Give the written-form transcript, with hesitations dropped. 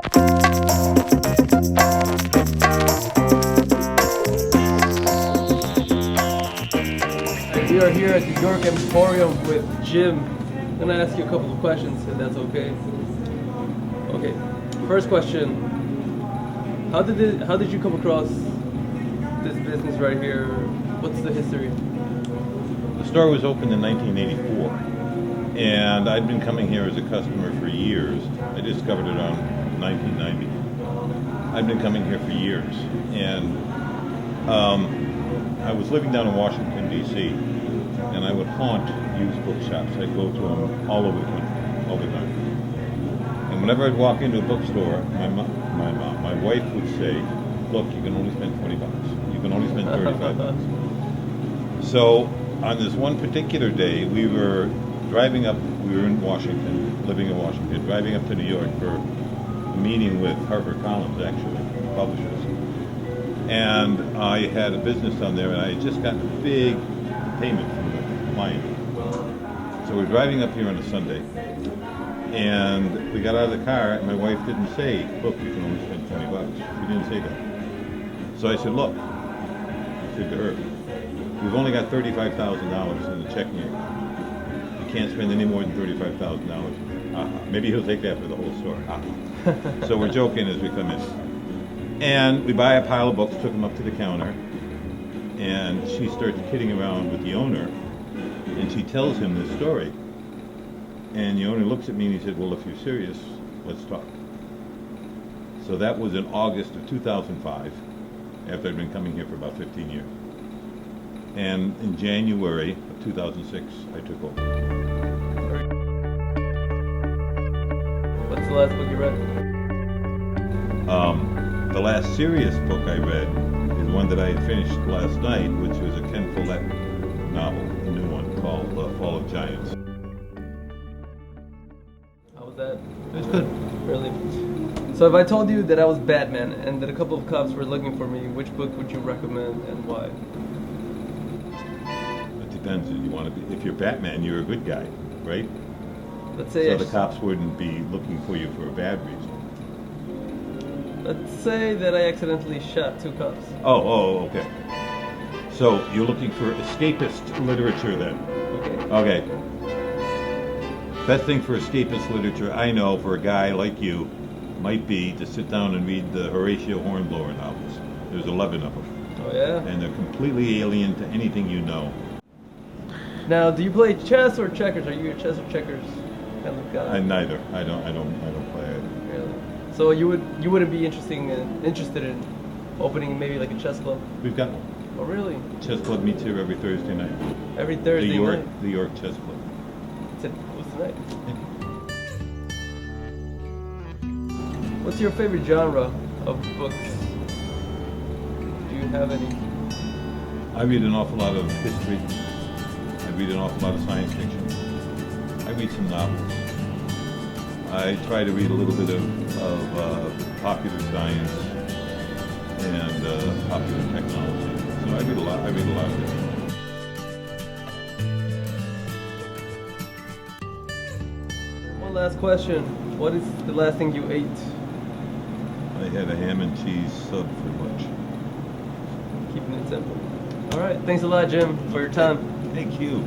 We are here at the York Emporium with Jim. I'm gonna ask you a couple of questions, if that's okay. Okay. First question: How did you come across this business right here? What's the history? The store was opened in 1984, and I'd been coming here as a customer for years. I discovered it on 1990. I'd been coming here for years, and I was living down in Washington, D.C., and I would haunt used bookshops. I'd go to them all over the country, all the time. And whenever I'd walk into a bookstore, my wife would say, "Look, you can only spend $20. You can only spend $35." So on this one particular day, we were in Washington, living in Washington, driving up to New York for a meeting with HarperCollins, actually, publishers. And I had a business down there, and I had just gotten a big payment from the client. So we're driving up here on a Sunday, and we got out of the car, and my wife didn't say, "Look, you can only spend $20. She didn't say that. So I said, "Look," I said to her, "we've only got $35,000 in the checking account. You can't spend any more than $35,000. Maybe he'll take that for the whole store." So we're joking as we come in. And we buy a pile of books, took them up to the counter, and she starts kidding around with the owner, and she tells him this story. And the owner looks at me and he said, "Well, if you're serious, let's talk." So that was in August of 2005, after I'd been coming here for about 15 years. And in January of 2006, I took over. What's the last book you read? The last serious book I read is one that I had finished last night, which was a Ken Follett novel, a new one called Fall of Giants. How was that? It was good. Really? So if I told you that I was Batman and that a couple of cops were looking for me, which book would you recommend and why? It depends. If you're Batman, you're a good guy, right? Let's say so the cops wouldn't be looking for you for a bad reason. Let's say that I accidentally shot two cops. Oh, okay. So you're looking for escapist literature then? Okay. Best thing for escapist literature I know for a guy like you might be to sit down and read the Horatio Hornblower novels. There's 11 of them. Oh yeah? And they're completely alien to anything you know. Now, do you play chess or checkers? Are you a chess or checkers kind of guy? Neither. I don't play it. Really? So you wouldn't be interested in opening maybe like a chess club? We've got one. Oh really? Chess club meets here every Thursday night. Every Thursday night? The York Chess Club. What's tonight? What's your favorite genre of books? Do you have any? I read an awful lot of history. I read an awful lot of science fiction. I read some novels. I try to read a little bit of popular science and popular technology. So I read a lot of it. One last question. What is the last thing you ate? I had a ham and cheese sub for lunch. Keeping it simple. All right. Thanks a lot, Jim, for your time. Thank you.